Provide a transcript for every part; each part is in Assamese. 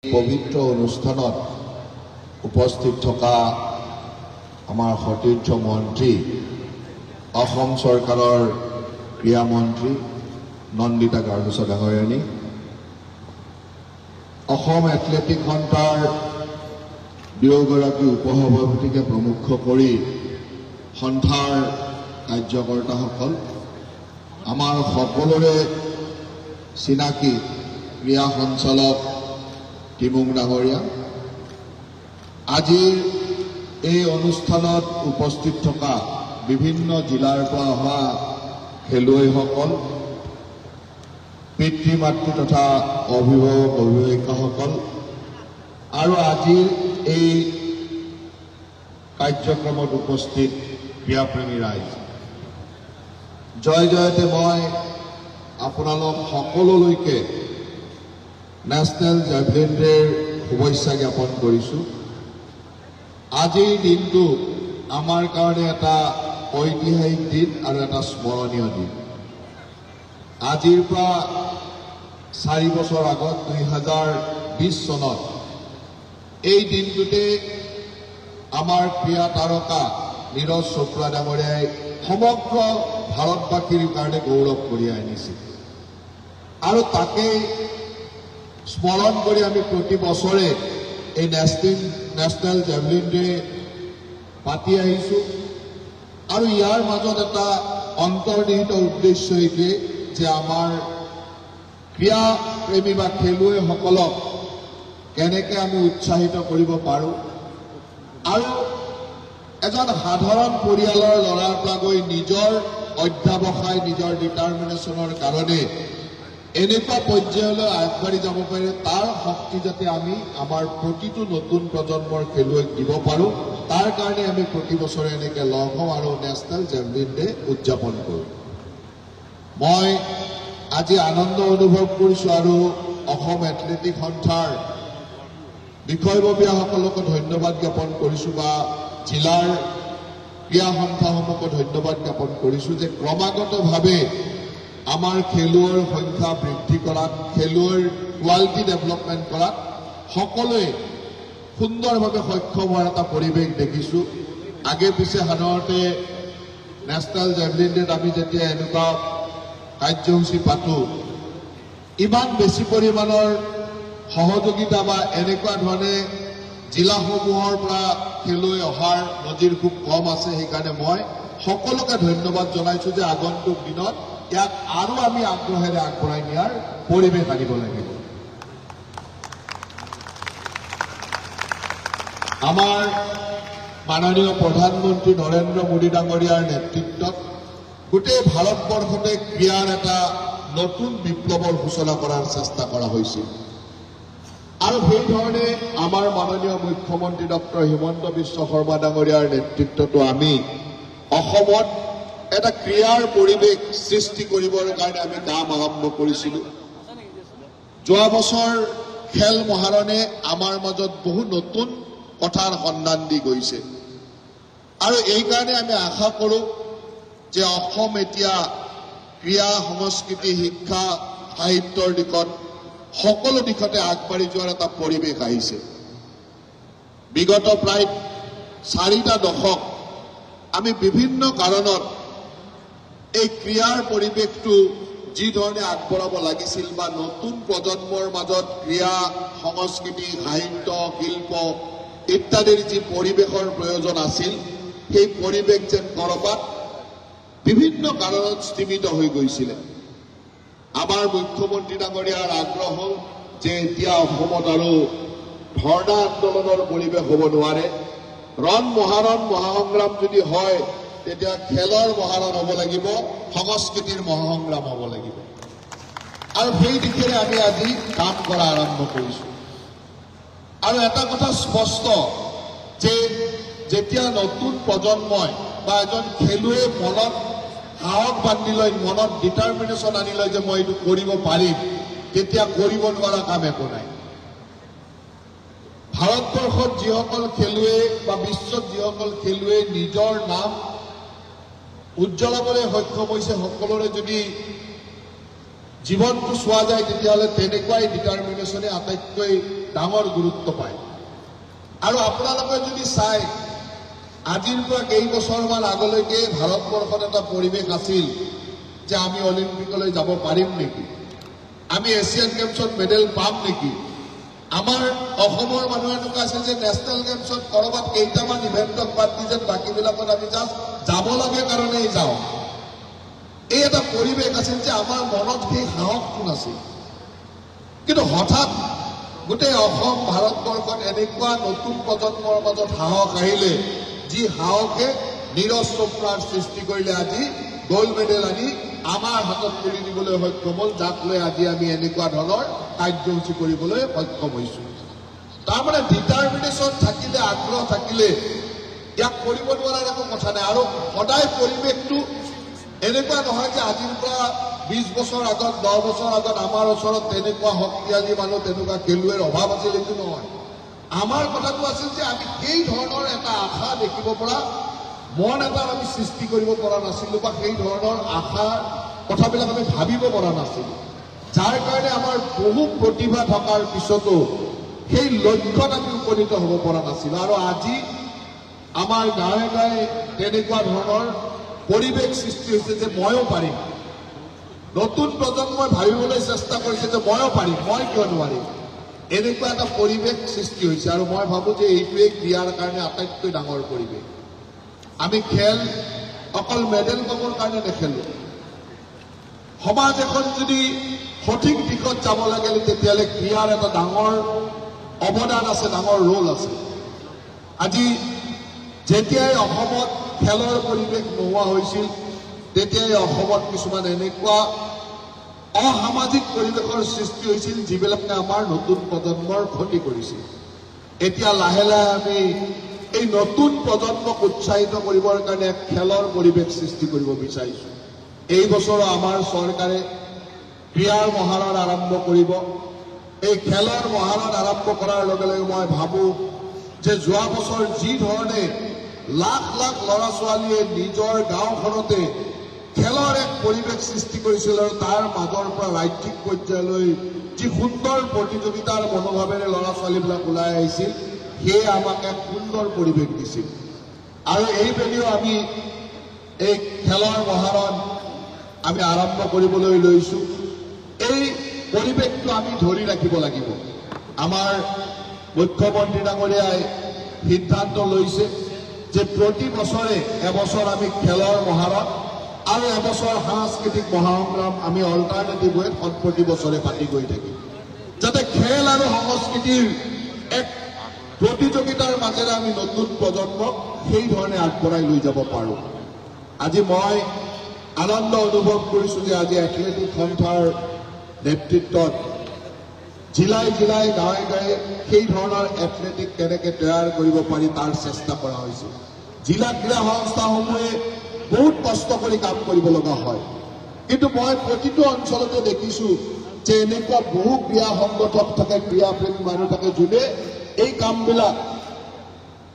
পবিত্ৰ অনুষ্ঠানত উপস্থিত থকা আমাৰ সতীৰ্থ মন্ত্ৰী অসম চৰকাৰৰ ক্ৰীড়া মন্ত্ৰী নন্দিতা গাৰ্গোচা ডাঙৰীয়ানী অসম এথলেটিক সন্থাৰ দুয়োগৰাকী উপসভাপতিকে প্ৰমুখ কৰি সন্থাৰ কাৰ্যকৰ্তাসকল আমাৰ সকলোৰে চিনাকি ক্ৰীড়া সঞ্চালক টিমুং ডাঙৰীয়া আজিৰ এই অনুষ্ঠানত উপস্থিত থকা বিভিন্ন জিলাৰ পৰা অহা খেলুৱৈসকল পিতৃ মাতৃ তথা অভিভাৱক অভিভাৱিকাসকল আৰু আজিৰ এই কাৰ্যক্ৰমত উপস্থিত ক্ৰীড়াপ্ৰেমী ৰাইজ জয় জয়তে মই আপোনালোক সকলোলৈকে নেশ্যনেল জেভলিন ডেৰ শুভেচ্ছা জ্ঞাপন কৰিছোঁ। আজিৰ দিনটো আমাৰ কাৰণে এটা ঐতিহাসিক দিন আৰু এটা স্মৰণীয় দিন। আজিৰ পৰা 4 বছৰ আগত 2020 চনত এই দিনটোতে আমাৰ ক্ৰীড়া তাৰকা নীৰজ চোপ্ৰা ডাঙৰীয়াই সমগ্ৰ ভাৰতবাসীৰ কাৰণে গৌৰৱ কঢ়িয়াই আনিছিল আৰু তাকেই স্মৰণ কৰি আমি প্ৰতি বছৰে এই নেশ্যনেল জেভলিন ডে পাতি আহিছোঁ আৰু ইয়াৰ মাজত এটা অন্তৰ্নিহিত উদ্দেশ্য এইটোৱে যে আমাৰ ক্ৰীড়া প্ৰেমী বা খেলুৱৈসকলক কেনেকৈ আমি উৎসাহিত কৰিব পাৰোঁ আৰু এজন সাধাৰণ পৰিয়ালৰ ল'ৰাৰ পৰা গৈ নিজৰ অধ্যাৱসায় নিজৰ ডিটাৰমিনেশ্যনৰ কাৰণে এনেকুৱা পৰ্যায়লৈ আগবাঢ়ি যাব পাৰে তাৰ শক্তি যাতে আমি আমাৰ প্ৰতিটো নতুন প্ৰজন্মৰ খেলুৱৈক দিব পাৰোঁ তাৰ কাৰণে আমি প্ৰতি বছৰে এনেকৈ লগ হওঁ আৰু নেশ্যনেল জেভলিন ডে উদযাপন কৰোঁ। মই আজি আনন্দ অনুভৱ কৰিছোঁ আৰু অসম এথলেটিক সন্থাৰ বিষয়ববীয়াসকলকো ধন্যবাদ জ্ঞাপন কৰিছোঁ বা জিলাৰ ক্ৰীড়া সন্থাসমূহকো ধন্যবাদ জ্ঞাপন কৰিছোঁ যে ক্ৰমাগতভাৱে আমাৰ খেলুৱৈৰ সংখ্যা বৃদ্ধি কৰাত খেলুৱৈৰ কোৱালিটি ডেভেলপমেণ্ট কৰাত সকলোৱে সুন্দৰভাৱে সক্ষম হোৱাৰ এটা পৰিৱেশ দেখিছোঁ। আগে পিছে সাধাৰণতে নেশ্যনেল জেভলিন ডেত আমি যেতিয়া এনেকুৱা কাৰ্যসূচী পাতোঁ ইমান বেছি পৰিমাণৰ সহযোগিতা বা এনেকুৱা ধৰণে জিলাসমূহৰ পৰা খেলুৱৈ অহাৰ নজিৰ খুব কম আছে। সেইকাৰণে মই সকলোকে ধন্যবাদ জনাইছোঁ যে আগন্তুক দিনত ইয়াক আৰু আমি আগ্ৰহেৰে আগবঢ়াই নিয়াৰ পৰিৱেশ আনিব লাগিব। আমাৰ মাননীয় প্ৰধানমন্ত্ৰী নৰেন্দ্ৰ মোদী ডাঙৰীয়াৰ নেতৃত্বত গোটেই ভাৰতবৰ্ষতে ক্ৰীড়াৰ এটা নতুন বিপ্লৱৰ সূচনা কৰাৰ চেষ্টা কৰা হৈছিল আৰু সেইধৰণে আমাৰ মাননীয় মুখ্যমন্ত্ৰী ডক্টৰ হিমন্ত বিশ্ব শৰ্মা ডাঙৰীয়াৰ নেতৃত্বতো আমি অসমত এটা ক্ৰীড়াৰ পৰিৱেশ সৃষ্টি কৰিবৰ কাৰণে আমি কাম আৰম্ভ কৰিছিলোঁ। যোৱা বছৰ খেল মহাৰণে আমাৰ মাজত বহু নতুন কথাৰ সন্ধান দি গৈছে আৰু এইকাৰণে আমি আশা কৰোঁ যে অসম এতিয়া ক্ৰীড়া সংস্কৃতি শিক্ষা সাহিত্যৰ দিশত সকলো দিশতে আগবাঢ়ি যোৱাৰ এটা পৰিৱেশ আহিছে। বিগত প্ৰায় 4টা দশক আমি বিভিন্ন কাৰণত এই ক্ৰীড়াৰ পৰিৱেশটো যি ধৰণে আগবঢ়াব লাগিছিল বা নতুন প্ৰজন্মৰ মাজত ক্ৰীড়া সংস্কৃতি সাহিত্য শিল্প ইত্যাদিৰ যি পৰিৱেশৰ প্ৰয়োজন আছিল সেই পৰিৱেশ যেন ক'ৰবাত বিভিন্ন কাৰণত স্তীমিত হৈ গৈছিলে। আমাৰ মুখ্যমন্ত্ৰী ডাঙৰীয়াৰ আগ্ৰহ হ'ল যে এতিয়া অসমত আৰু ধৰ্ণা আন্দোলনৰ পৰিৱেশ হ'ব নোৱাৰে। ৰণ মহাৰণ মহাসংগ্ৰাম যদি হয় তেতিয়া খেলৰ মহাৰণ হ'ব লাগিব সংস্কৃতিৰ মহাসংগ্ৰাম হ'ব লাগিব আৰু সেই দিশেৰে আমি আজি কাম কৰা আৰম্ভ কৰিছোঁ আৰু এটা কথা স্পষ্ট যে যেতিয়া নতুন প্ৰজন্মই বা এজন খেলুৱৈয়ে মনত সাহস বান্ধি লৈ মনত ডিটাৰমিনেশ্যন আনি লয় যে মই এইটো কৰিব পাৰিম তেতিয়া কৰিব নোৱাৰা কাম একো নাই। ভাৰতবৰ্ষত যিসকল খেলুৱৈ বা বিশ্বত যিসকল খেলুৱৈ নিজৰ নাম উজ্জ্বলাবলৈ সক্ষম হৈছে সকলোৰে যদি জীৱনটো চোৱা যায় তেতিয়াহ'লে তেনেকুৱাই ডিটাৰমিনেশ্যনে আটাইতকৈ ডাঙৰ গুৰুত্ব পায়। আৰু আপোনালোকে যদি চাই আজিৰ পৰা কেইবছৰমান আগলৈকে ভাৰতবৰ্ষত এটা পৰিৱেশ আছিল যে আমি অলিম্পিকলৈ যাব পাৰিম নেকি, আমি এছিয়ান গেমছত মেডেল পাম নেকি। আমাৰ অসমৰ মানুহ এনেকুৱা আছে যে নেশ্যনেল গেমছত ক'ৰবাত কেইটামান ইভেণ্টক বাদ দি যেন বাকীবিলাকত আমি জাষ্ট যাব লাগে কাৰণেই যাওঁ। এই এটা পৰিৱেশ আছিল যে আমাৰ মনত সেই সাহসটো নাছিল। কিন্তু হঠাৎ গোটেই অসম ভাৰতবৰ্ষত এনেকুৱা নতুন প্ৰজন্মৰ মাজত সাহস আহিলে, যি সাহসে নীৰজ চোপ্ৰাৰ সৃষ্টি কৰিলে আজি গোল্ড মেডেল আনি আমাৰ হাতত তুলি দিবলৈ সক্ষম হ'ল, যাক লৈ আজি আমি এনেকুৱা ধৰণৰ কাৰ্যসূচী কৰিবলৈ সক্ষম হৈছোঁ। তাৰমানে ডিটাৰমিনেশ্যন থাকিলে, আগ্ৰহ থাকিলে ইয়াক কৰিব নোৱাৰাৰ একো কথা নাই। আৰু সদায় পৰিৱেশটো এনেকুৱা নহয় যে আজিৰ পৰা 20 বছৰ আগত 10 বছৰ আগত আমাৰ ওচৰত তেনেকুৱা শক্তিশালী মানুহ, তেনেকুৱা খেলুৱৈৰ অভাৱ আছিল, এইটো নহয়। আমাৰ কথাটো আছিল যে আমি সেই ধৰণৰ এটা আশা দেখিব পৰা মন এটা আমি সৃষ্টি কৰিব পৰা নাছিলোঁ, বা সেই ধৰণৰ আশাৰ কথাবিলাক আমি ভাবিব পৰা নাছিলোঁ, যাৰ কাৰণে আমাৰ বহু প্ৰতিভা থকাৰ পিছতো সেই লক্ষ্যত আমি উপনীত হ'ব পৰা নাছিলোঁ। আৰু আজি আমাৰ গাঁৱে গাঁৱে তেনেকুৱা ধৰণৰ পৰিৱেশ সৃষ্টি হৈছে যে ময়ো পাৰিম। নতুন প্ৰজন্মই ভাবিবলৈ চেষ্টা কৰিছে যে ময়ো পাৰিম, মই কিয় নোৱাৰিম। এনেকুৱা এটা পৰিৱেশ সৃষ্টি হৈছে। আৰু মই ভাবোঁ যে এইটোৱে ক্ৰীড়াৰ কাৰণে আটাইতকৈ ডাঙৰ পৰিৱেশ। আমি খেল অকল মেডেল পাবৰ কাৰণে নেখেলোঁ। সমাজ এখন যদি সঠিক দিশত যাব লাগে তেতিয়াহ'লে ক্ৰীড়াৰ এটা ডাঙৰ অৱদান আছে, ডাঙৰ ৰোল আছে। আজি যেতিয়াই অসমত খেলৰ পৰিৱেশ নোহোৱা হৈছিল, তেতিয়াই অসমত কিছুমান এনেকুৱা অসামাজিক পৰিৱেশৰ সৃষ্টি হৈছিল যিবিলাকে আমাৰ নতুন প্ৰজন্মৰ ক্ষতি কৰিছিল। এতিয়া লাহে লাহে আমি এই নতুন প্ৰজন্মক উৎসাহিত কৰিবৰ কাৰণে খেলৰ পৰিৱেশ সৃষ্টি কৰিব বিচাৰিছোঁ। এই বছৰ আমাৰ চৰকাৰে ক্ৰীড়াৰ মহাৰণ আৰম্ভ কৰিব। এই খেলৰ মহাৰণ আৰম্ভ কৰাৰ লগে লগে মই ভাবোঁ যে যোৱা বছৰ যি ধৰণে লাখ লাখ ল'ৰা ছোৱালীয়ে নিজৰ গাঁওখনতে খেলৰ এক পৰিৱেশ সৃষ্টি কৰিছিল, আৰু তাৰ মাজৰ পৰা ৰাজ্যিক পৰ্যায়লৈ যি সুন্দৰ প্ৰতিযোগিতাৰ মনোভাৱেৰে ল'ৰা ছোৱালীবিলাক ওলাই আহিছিল, সেয়ে আমাক এক সুন্দৰ পৰিৱেশ দিছিল। আৰু এইবেলিও আমি এই খেলৰ মহাৰণ আমি আৰম্ভ কৰিবলৈ লৈছোঁ। এই পৰিৱেশটো আমি ধৰি ৰাখিব লাগিব। আমাৰ মুখ্যমন্ত্ৰী ডাঙৰীয়াই সিদ্ধান্ত লৈছে যে প্ৰতি বছৰে এবছৰ আমি খেলৰ মহাৰণ আৰু এবছৰ সাংস্কৃতিক মহাসংগ্ৰাম আমি অল্টাৰনেটিভ ৱেত প্ৰতি বছৰে পাতি গৈ থাকিম, যাতে খেল আৰু সংস্কৃতিৰ এক প্ৰতিযোগিতাৰ মাজেৰে আমি নতুন প্ৰজন্মক সেই ধৰণে আগবঢ়াই লৈ যাব পাৰোঁ। আজি মই আনন্দ অনুভৱ কৰিছোঁ যে আজি এথলেটিক সন্থাৰ নেতৃত্বত জিলাই জিলাই গাঁৱে গাঁৱে সেই ধৰণৰ এথলেটিক কেনেকৈ তৈয়াৰ কৰিব পাৰি তাৰ চেষ্টা কৰা হৈছে। জিলা ক্ৰীড়া সংস্থাসমূহে বহুত কষ্ট কৰি কাম কৰিব লগা হয়, কিন্তু মই প্ৰতিটো অঞ্চলতে দেখিছোঁ যে এনেকুৱা বহু ক্ৰীড়া সংগঠক থাকে, ক্ৰীড়াপ্ৰেমী মানুহ থাকে, যোনে এই কামবিলাক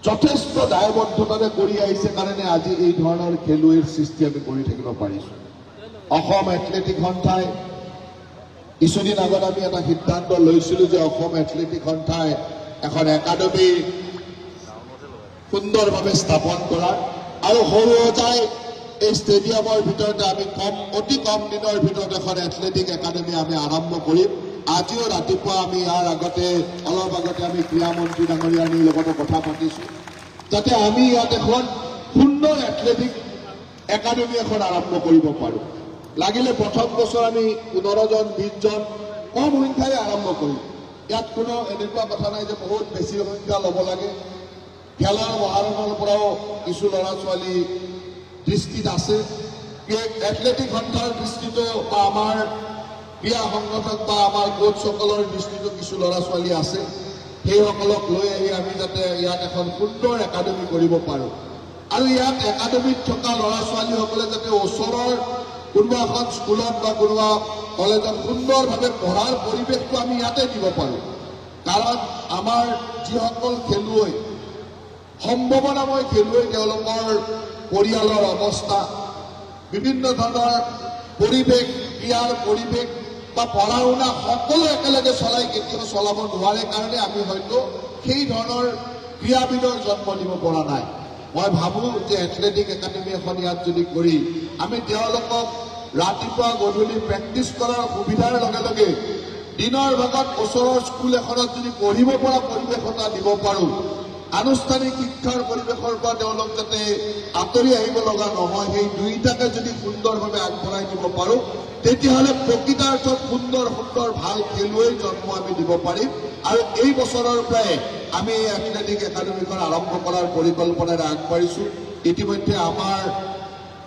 যথেষ্ট দায়বদ্ধতাৰে কৰি আহিছে কাৰণে আজি এই ধৰণৰ খেলুৱৈৰ সৃষ্টি আমি কৰি থাকিব পাৰিছোঁ। অসম এথলেটিক সন্থাই কিছুদিন আগত আমি এটা সিদ্ধান্ত লৈছিলোঁ যে অসম এথলেটিক সন্থাই এখন একাডেমি সুন্দৰভাৱে স্থাপন কৰাৰ, আৰু সৰুসজাই এই ষ্টেডিয়ামৰ ভিতৰতে আমি অতি কম দিনৰ ভিতৰত এখন এথলেটিক একাডেমি আমি আৰম্ভ কৰিম। আজিও ৰাতিপুৱা আমি ইয়াৰ আগতে অলপ আগতে আমি ক্ৰীড়ামন্ত্ৰী ডাঙৰীয়ানীৰ লগতো কথা পাতিছোঁ, যাতে আমি ইয়াত এখন সুন্দৰ এথলেটিক একাডেমি এখন আৰম্ভ কৰিব পাৰোঁ। লাগিলে প্ৰথম বছৰ আমি 15 জন 20 জন কম সংখ্যাৰে আৰম্ভ কৰিম। ইয়াত কোনো এনেকুৱা কথা নাই যে বহুত বেছি সংখ্যা ল'ব লাগে। খেলৰ মহাৰণৰ পৰাও কিছু ল'ৰা ছোৱালী দৃষ্টিত আছে, এথলেটিক সন্থাৰ দৃষ্টিতো বা আমাৰ ক্ৰীড়া সংগঠক বা আমাৰ কোচসকলৰ দৃষ্টিতো কিছু ল'ৰা ছোৱালী আছে। সেইসকলক লৈ আহি আমি যাতে ইয়াত এখন সুন্দৰ একাডেমি কৰিব পাৰোঁ, আৰু ইয়াত একাডেমিত থকা ল'ৰা ছোৱালীসকলে যাতে ওচৰৰ কোনোবা এখন স্কুলত বা কোনোবা কলেজত সুন্দৰভাৱে পঢ়াৰ পৰিৱেশটো আমি ইয়াতে দিব পাৰোঁ। কাৰণ আমাৰ যিসকল খেলুৱৈ সম্ভাৱনাময় খেলুৱৈ, তেওঁলোকৰ পৰিয়ালৰ অৱস্থা, বিভিন্ন ধৰণৰ পৰিৱেশ, ক্ৰীড়াৰ পৰিৱেশ, বা পঢ়া শুনা সকলো একেলগে চলাই কেতিয়াও চলাব নোৱাৰে কাৰণে আমি হয়তো সেই ধৰণৰ ক্ৰীড়াবিদৰ জন্ম দিব পৰা নাই। মই ভাবোঁ যে এথলেটিক একাডেমি এখন ইয়াত যদি কৰি আমি তেওঁলোকক ৰাতিপুৱা গধূলি প্ৰেক্টিছ কৰাৰ সুবিধাৰ লগে লগে দিনৰ ভাগত ওচৰৰ স্কুল এখনত যদি পঢ়িব পৰা পৰিৱেশ এটা দিব পাৰোঁ, আনুষ্ঠানিক শিক্ষাৰ পৰিৱেশৰ পৰা তেওঁলোক যাতে আঁতৰি আহিব লগা নহয়, সেই দুইটাকে যদি সুন্দৰভাৱে আগবঢ়াই দিব পাৰোঁ, তেতিয়াহ'লে প্ৰকৃতাৰ্থত সুন্দৰ সুন্দৰ ভাল খেলুৱৈৰ জন্ম আমি দিব পাৰিম। আৰু এই বছৰৰ পৰাই আমি এই এথলেটিক একাডেমিখন আৰম্ভ কৰাৰ পৰিকল্পনাৰে আগবাঢ়িছোঁ। ইতিমধ্যে আমাৰ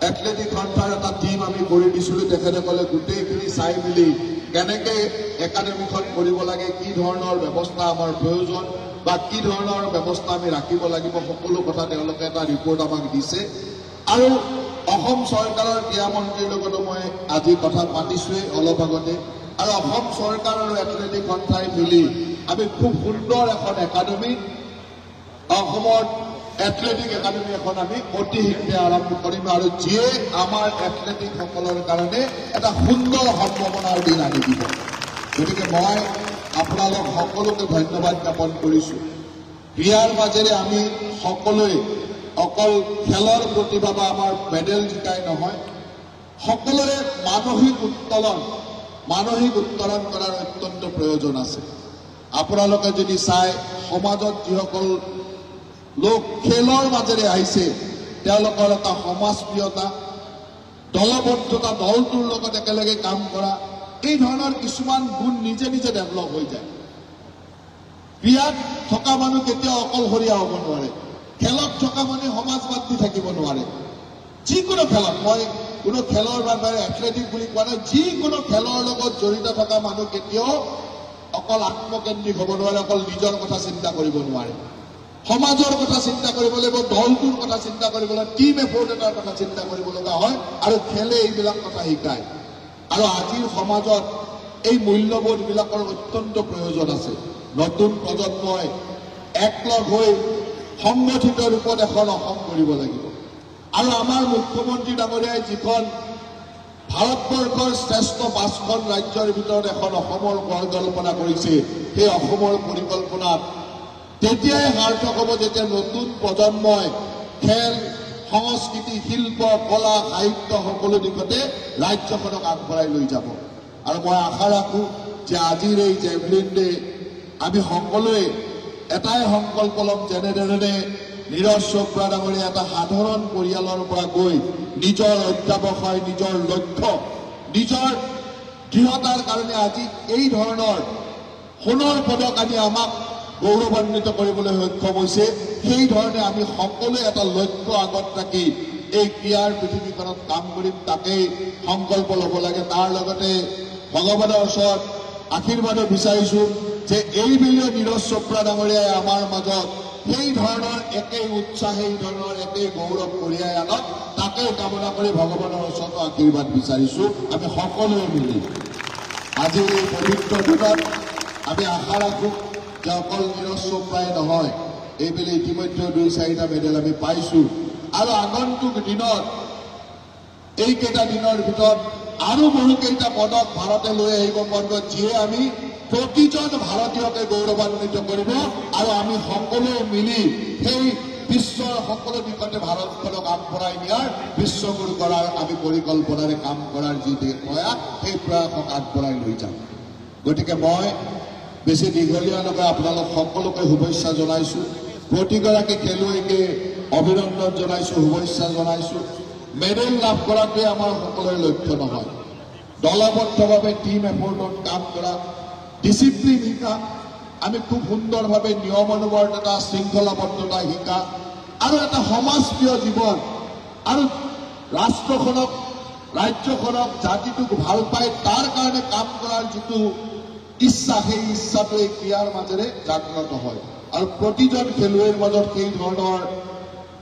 এথলেটিক সন্থাৰ এটা টীম আমি কৰি দিছিলোঁ। তেখেতসকলে গোটেইখিনি চাই মেলি কেনেকৈ একাডেমিখন কৰিব লাগে, কি ধৰণৰ ব্যৱস্থা আমাৰ প্ৰয়োজন বা কি ধৰণৰ ব্যৱস্থা আমি ৰাখিব লাগিব, সকলো কথা তেওঁলোকে এটা ৰিপৰ্ট আমাক দিছে। আৰু অসম চৰকাৰৰ ক্ৰীড়া মন্ত্ৰীৰ লগতো মই আজি কথা পাতিছোঁৱেই অলপ আগতে। আৰু অসম চৰকাৰ আৰু এথলেটিক সন্থাই মিলি আমি খুব সুন্দৰ এখন একাডেমি, অসমৰ এথলেটিক একাডেমি এখন আমি অতি শীঘ্ৰে আৰম্ভ কৰিম, আৰু যিয়ে আমাৰ এথলেটিকসকলৰ কাৰণে এটা সুন্দৰ সম্ভাৱনাৰ দিন আনি দিব। গতিকে মই আপোনালোক সকলোকে ধন্যবাদ জ্ঞাপন কৰিছোঁ। ক্ৰীড়াৰ মাজেৰে আমি সকলোৱে অকল খেলৰ প্ৰতিভা বা আমাৰ মেডেল জিকাই নহয়, সকলোৰে মানসিক উত্তৰণ কৰাৰ অত্যন্ত প্ৰয়োজন আছে। আপোনালোকে যদি চাই সমাজত যিসকল লোক খেলৰ মাজেৰে আহিছে, তেওঁলোকৰ এটা সমাজপ্ৰিয়তা, দলবদ্ধতা, দলটোৰ লগত একেলগে কাম কৰা, এই ধৰণৰ কিছুমান গুণ নিজে নিজে ডেভেলপ হৈ যায়। ক্ৰীড়াত থকা মানুহ কেতিয়াও অকলশৰীয়া হ'ব নোৱাৰে, খেলত থকা মানুহে সমাজবাদ দি থাকিব নোৱাৰে। যিকোনো খেলত, মই কোনো খেলৰ বাবে এথলেটিক বুলি কোৱা নাই, যিকোনো খেলৰ লগত জড়িত থকা মানুহ কেতিয়াও অকল আত্মকেন্দ্ৰিক হ'ব নোৱাৰে, অকল নিজৰ কথা চিন্তা কৰিব নোৱাৰে। সমাজৰ কথা চিন্তা কৰিব লাগিব, দলটোৰ কথা চিন্তা কৰিব লাগিব, টিম এফৰ্ট এটাৰ কথা চিন্তা কৰিব লগা হয়, আৰু খেলে এইবিলাক কথা শিকায়। আৰু আজিৰ সমাজত এই মূল্যবোধবিলাকৰ অত্যন্ত প্ৰয়োজন আছে। নতুন প্ৰজন্মই একলগ হৈ সংগঠিত ৰূপত এখন অসম কৰিব লাগিব। আৰু আমাৰ মুখ্যমন্ত্ৰী ডাঙৰীয়াই যিখন ভাৰতবৰ্ষৰ শ্ৰেষ্ঠ 5খন ৰাজ্যৰ ভিতৰত এখন অসমৰ পৰিকল্পনা কৰিছে, সেই অসমৰ পৰিকল্পনাত তেতিয়াই সাৰ্থক হ'ব যেতিয়া নতুন প্ৰজন্মই খেল, সংস্কৃতি, শিল্প, কলা, সাহিত্য সকলো দিশতে ৰাজ্যখনক আগবঢ়াই লৈ যাব। আৰু মই আশা ৰাখোঁ যে আজিৰ এই জেভলিন ডে আমি সকলোৱে এটাই সংকল্প ল'ম, যেনেধৰণে নীৰজ চোপ্ৰা ডাঙৰীয়া এটা সাধাৰণ পৰিয়ালৰ পৰা গৈ নিজৰ অধ্যাৱসায়, নিজৰ লক্ষ্য, নিজৰ দৃঢ়তাৰ কাৰণে আজি এই ধৰণৰ সোণৰ পদক আনি আমাক গৌৰৱান্বিত কৰিবলৈ সক্ষম হৈছে। সেই ধৰণে আমি সকলোৱে এটা লক্ষ্য আগত ৰাখি এই ক্ৰীড়াৰ পৃথিৱীখনত কাম কৰিম, তাকেই সংকল্প ল'ব লাগে। তাৰ লগতে ভগৱানৰ ওচৰত আশীৰ্বাদো বিচাৰিছোঁ যে এইবেলিও নীৰজ চোপ্ৰা ডাঙৰীয়াই আমাৰ মাজত সেই ধৰণৰ একেই উৎসাহ, সেই ধৰণৰ একেই গৌৰৱ কঢ়িয়াই আনক, তাকেই কামনা কৰি ভগৱানৰ ওচৰতো আশীৰ্বাদ বিচাৰিছোঁ। আমি সকলোৱে মিলি আজিৰ এই পবিত্ৰ দিনত আমি আশা ৰাখোঁ যে অকল নীৰজ চোপ্ৰাই নহয়, এইবেলি ইতিমধ্যে 2-4টা মেডেল আমি পাইছোঁ, আৰু আগন্তুক দিনত এইকেইটা দিনৰ ভিতৰত আৰু বহুকেইটা পদক ভাৰতে লৈ আহিব পাৰিব, যিয়ে আমি প্ৰতিজন ভাৰতীয়কে গৌৰৱান্বিত কৰিব। আৰু আমি সকলোৱে মিলি সেই বিশ্বৰ সকলো দিশতে ভাৰতখনক আগবঢ়াই নিয়াৰ, বিশ্বগুৰু কৰাৰ আমি পৰিকল্পনাৰে কাম কৰাৰ যি প্ৰয়াস, সেই প্ৰয়াসক আগবঢ়াই লৈ যাম। গতিকে মই বেছি দীঘলীয়া নকৰি আপোনালোক সকলোকে শুভেচ্ছা জনাইছোঁ। প্ৰতিগৰাকী খেলুৱৈকে অভিনন্দন জনাইছোঁ, শুভেচ্ছা জনাইছোঁ। মেডেল লাভ কৰাটোৱে আমাৰ সকলোৰে লক্ষ্য নহয়, দলবদ্ধভাৱে টিম এফৰ্টত কাম কৰা, ডিচিপ্লিন শিকা, আমি খুব সুন্দৰভাৱে নিয়মানুৱৰ্তিতা, শৃংখলাবদ্ধতা শিকা, আৰু এটা সমাজপ্ৰিয় জীৱন, আৰু ৰাষ্ট্ৰখনক, ৰাজ্যখনক, জাতিটোক ভাল পাই তাৰ কাৰণে কাম কৰাৰ যিটো ইচ্ছা, সেই ইচ্ছাটো এই ক্ৰীড়াৰ মাজেৰে জাগ্ৰত হয়। আৰু প্ৰতিজন খেলুৱৈৰ মাজত সেই ধৰণৰ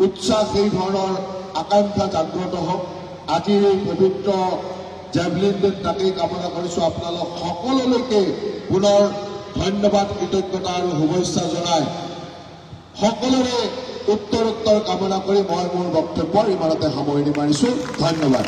উৎসাহ, সেই ধৰণৰ আকাংক্ষা জাগ্ৰত হওক। আজিৰ এই পবিত্ৰ জেভলিন ডেত তাকেই কামনা কৰিছোঁ। আপোনালোক সকলোলৈকে পুনৰ ধন্যবাদ, কৃতজ্ঞতা আৰু শুভেচ্ছা জনাই সকলোৰে উত্তৰোত্তৰ কামনা কৰি মই মোৰ বক্তব্য ইমানতে সামৰণি মাৰিছোঁ। ধন্যবাদ।